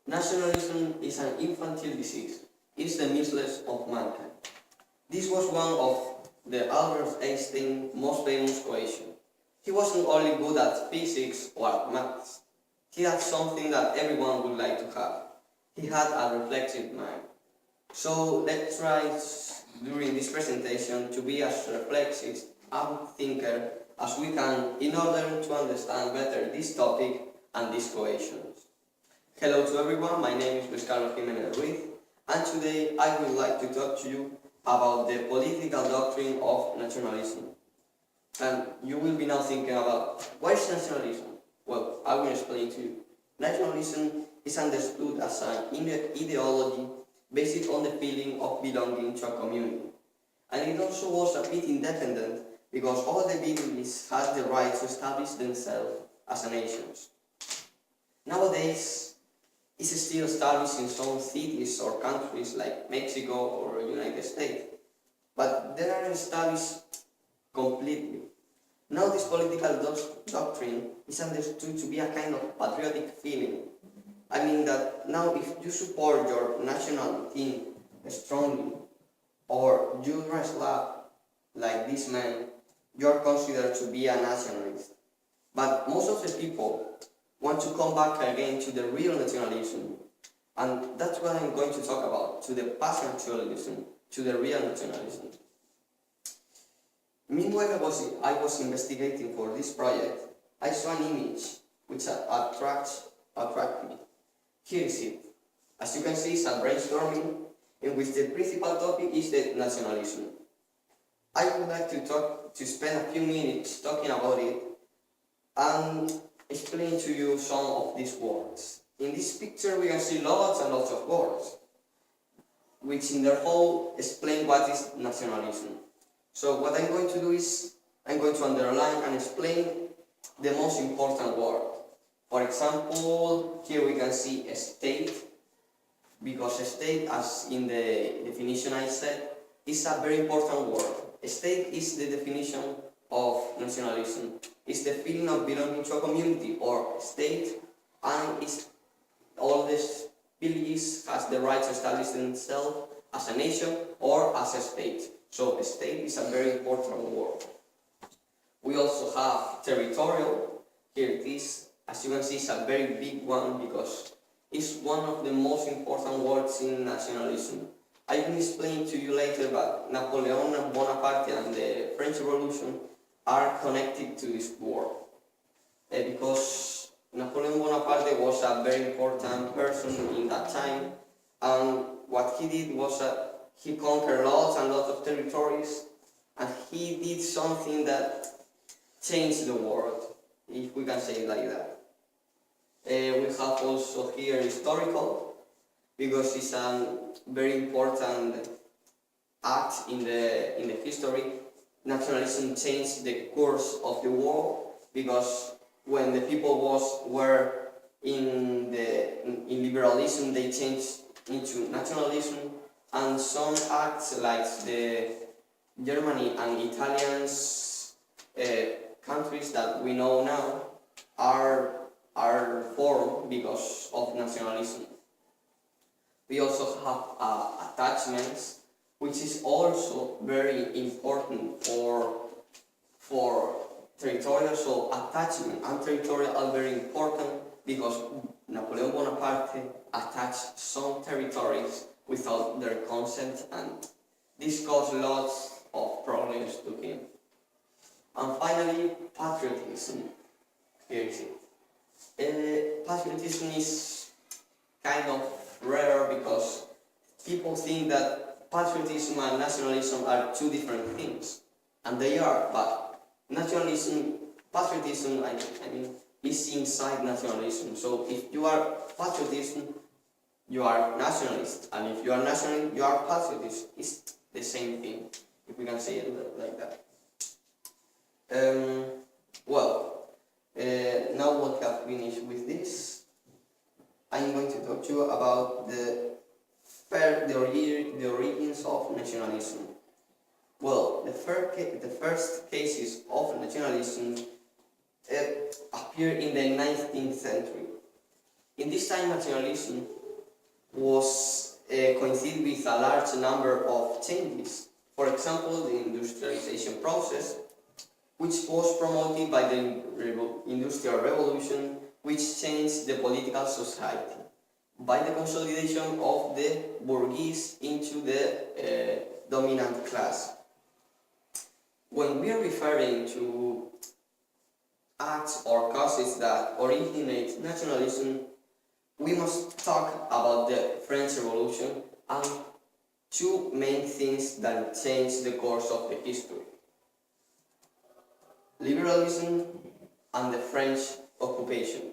Nationalism is an infantile disease. It is the measles of mankind. This was one of the Albert Einstein's most famous quotations. He wasn't only good at physics or at maths. He had something that everyone would like to have. He had a reflective mind. So let's try during this presentation to be as reflexive and thinker as we can in order to understand better this topic and these quotations. Hello to everyone, my name is Luis Carlos Jiménez, and today I would like to talk to you about the political doctrine of nationalism. And you will be now thinking about, what is nationalism? Well, I will explain to you. Nationalism is understood as an ideology based on the feeling of belonging to a community. And it also was a bit independent because all the Vietnamese had the right to establish themselves as a nation. Nowadays, it's still established in some cities or countries like Mexico or United States, but they are established completely. Now this political doctrine is understood to be a kind of patriotic feeling. I mean that now if you support your national team strongly, or you dress up like this man, you're considered to be a nationalist. But most of the people want to come back again to the real nationalism. And that's what I'm going to talk about, to the past nationalism, to the real nationalism. Meanwhile, I was investigating for this project, I saw an image which attracted me. Here is it. As you can see, it's a brainstorming in which the principal topic is the nationalism. I would like to spend a few minutes talking about it and explain to you some of these words. In this picture we can see lots and lots of words, which in their whole explain what is nationalism. So what I'm going to do is, I'm going to underline and explain the most important word. For example, here we can see a state, because a state, as in the definition I said, is a very important word. A state is the definition of nationalism. It's the feeling of belonging to a community or state, and it's all these villages has the right to establish themselves as a nation or as a state. So a state is a very important word. We also have territorial. Here it is. As you can see, it's a very big one because it's one of the most important words in nationalism. I will explain to you later, but Napoleon Bonaparte and the French Revolution are connected to this word. Because Napoleon Bonaparte was a very important person in that time, and what he did was he conquered lots and lots of territories, and he did something that changed the world, if we can say it like that. We have also here historical, because it's a very important act in the history. Nationalism changed the course of the world, because when the people were in liberalism, they changed into nationalism, and some acts like the Germany and Italians countries that we know now are formed because of nationalism. We also have attachments, which is also very important for territorial. So attachment and territorial are very important because Napoleon Bonaparte attached some territories without their consent, and this caused lots of problems to him. And finally, patriotism. Here is it. Patriotism is kind of rare because people think that patriotism and nationalism are two different things, and they are, but patriotism, I mean, is inside nationalism. So if you are patriotism, you are nationalist, and if you are nationalist, you are patriotist. It's the same thing, if we can say it like that. Now what I've finished with this, I'm going to talk to you about the origins of nationalism. Well, the first cases of nationalism appeared in the 19th century. In this time, nationalism was coincided with a large number of changes. For example, the industrialization process, which was promoted by the Industrial Revolution, which changed the political society by the consolidation of the bourgeois into the dominant class. When we are referring to acts or causes that originate nationalism, we must talk about the French Revolution and two main things that changed the course of the history: liberalism and the French occupation.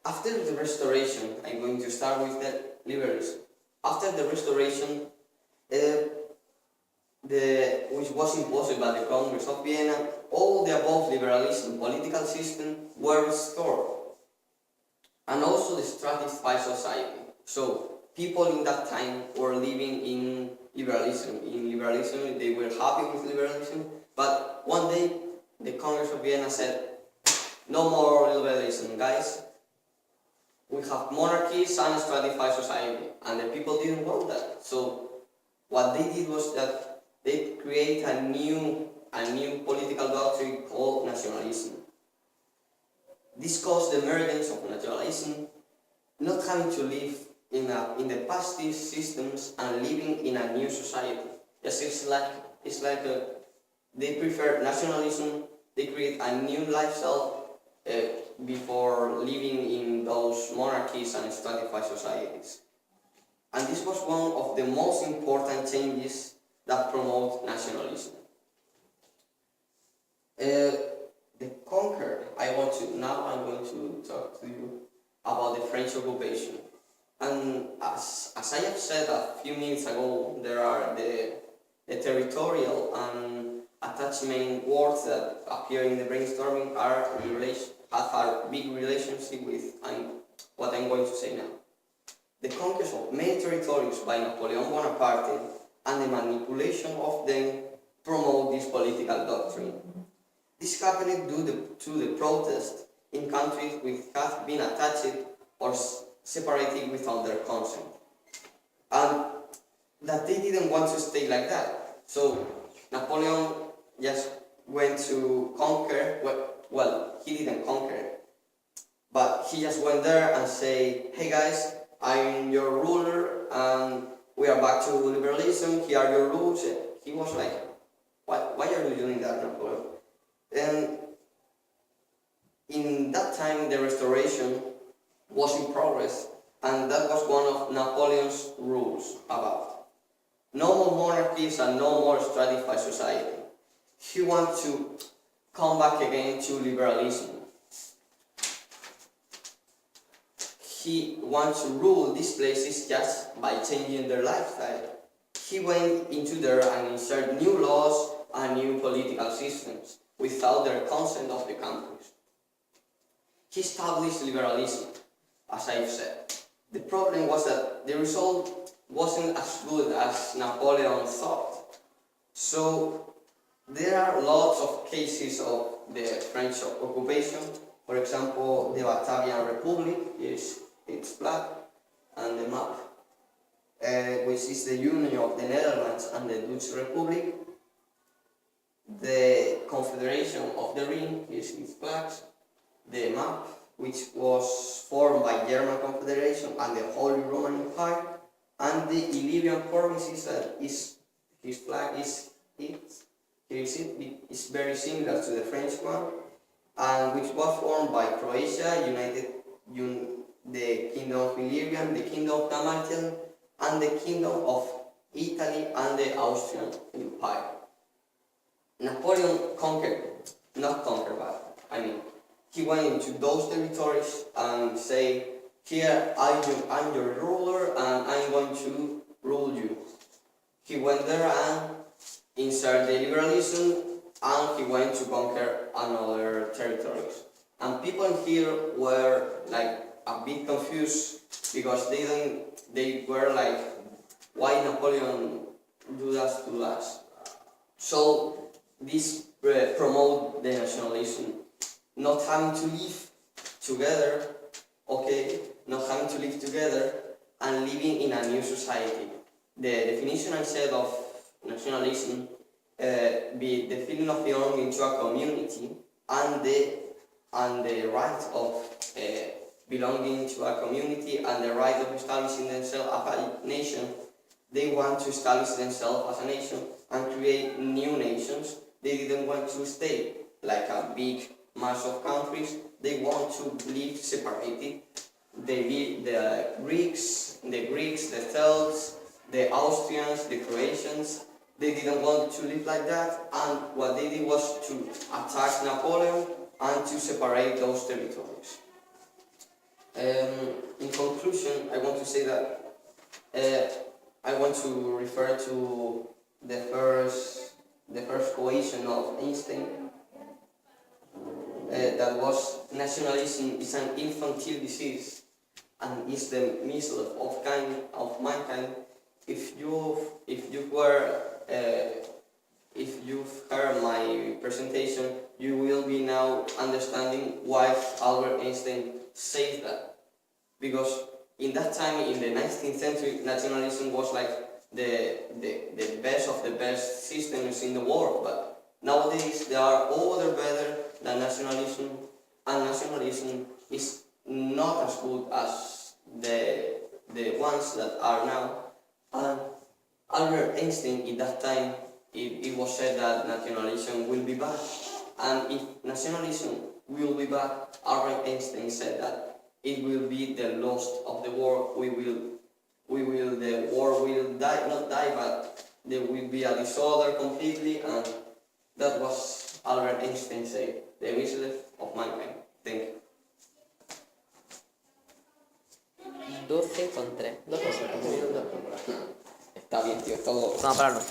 After the Restoration, I'm going to start with the liberalism. After the Restoration, which was imposed by the Congress of Vienna, all the above liberalism political system were restored, and also the stratified society. So people in that time were living in liberalism. In liberalism, they were happy with liberalism, but one day the Congress of Vienna said, "No more liberalism, guys. We have monarchies and stratified society," and the people didn't want that. So what they did was that they create a new political doctrine called nationalism. This caused the emergence of nationalism, not having to live in the past systems and living in a new society. Yes, it's like they prefer nationalism. They create a new lifestyle before living in those monarchies and stratified societies. And this was one of the most important changes that promote nationalism. The conquer. I'm going to talk to you about the French occupation. And as I have said a few minutes ago, there are the territorial and attachment words that appear in the brainstorming have a big relationship with what I'm going to say now. The conquest of many territories by Napoleon Bonaparte and the manipulation of them promote this political doctrine. This happened due to the protest in countries which have been attached or separated without their consent, and that they didn't want to stay like that. So Napoleon just went to conquer. Well, he didn't conquer, but he just went there and say, "Hey guys, I'm your ruler, and we are back to liberalism. Here are your rules." He was like, "Why are you doing that, Napoleon?" And in that time, the Restoration was in progress, and that was one of Napoleon's rules about no more monarchies and no more stratified society. He wanted to come back again to liberalism. He wants to rule these places just by changing their lifestyle. He went into there and inserted new laws and new political systems without their consent of the countries. He established liberalism, as I've said. The problem was that the result wasn't as good as Napoleon thought. So there are lots of cases of the French occupation. For example, the Batavian Republic is its flag and the map, which is the union of the Netherlands and the Dutch Republic. The Confederation of the Ring is its flags. The map, which was formed by German Confederation and the Holy Roman Empire, and the Illyrian provinces that is his flag is very similar to the French one, and which was formed by Croatia, the Kingdom of Illyrian, the Kingdom of Dalmatia, and the Kingdom of Italy and the Austrian Empire. Napoleon he went into those territories and say, "Here I'm your ruler and I'm going to rule you." He went there and inserted the liberalism, and he went to conquer another territories. And people here were like a bit confused because they were like, "Why Napoleon do that to us?" So this promote the nationalism, not having to live together, okay, not having to live together, and living in a new society. The definition I said of nationalism be the feeling of belonging to a community and the right of belonging to a community and the right of establishing themselves as a nation. They want to establish themselves as a nation and create new nations. They didn't want to stay like a big mass of countries. They want to live separated. The Greeks, the Celts, the Austrians, the Croatians, they didn't want to live like that, and what they did was to attack Napoleon and to separate those territories. In conclusion, I want to say that I want to refer to the first quotation of Einstein, that was, nationalism is an infantile disease and is the misery of mankind. If you've heard my presentation, you will be now understanding why Albert Einstein said that. Because in that time, in the 19th century, nationalism was like the best of the best systems in the world. But nowadays, there are other better than nationalism, and nationalism is not as good as the ones that are now. And Albert Einstein, in that time, it was said that nationalism will be bad. And if nationalism will be bad, Albert Einstein said that it will be the loss of the world. The world will die, not die, but there will be a disorder completely, and that was Albert Einstein said, the misery of mankind. Thank you. 12 con 3. 12 segundos. Está bien, tío, todo. Vamos a pararlo.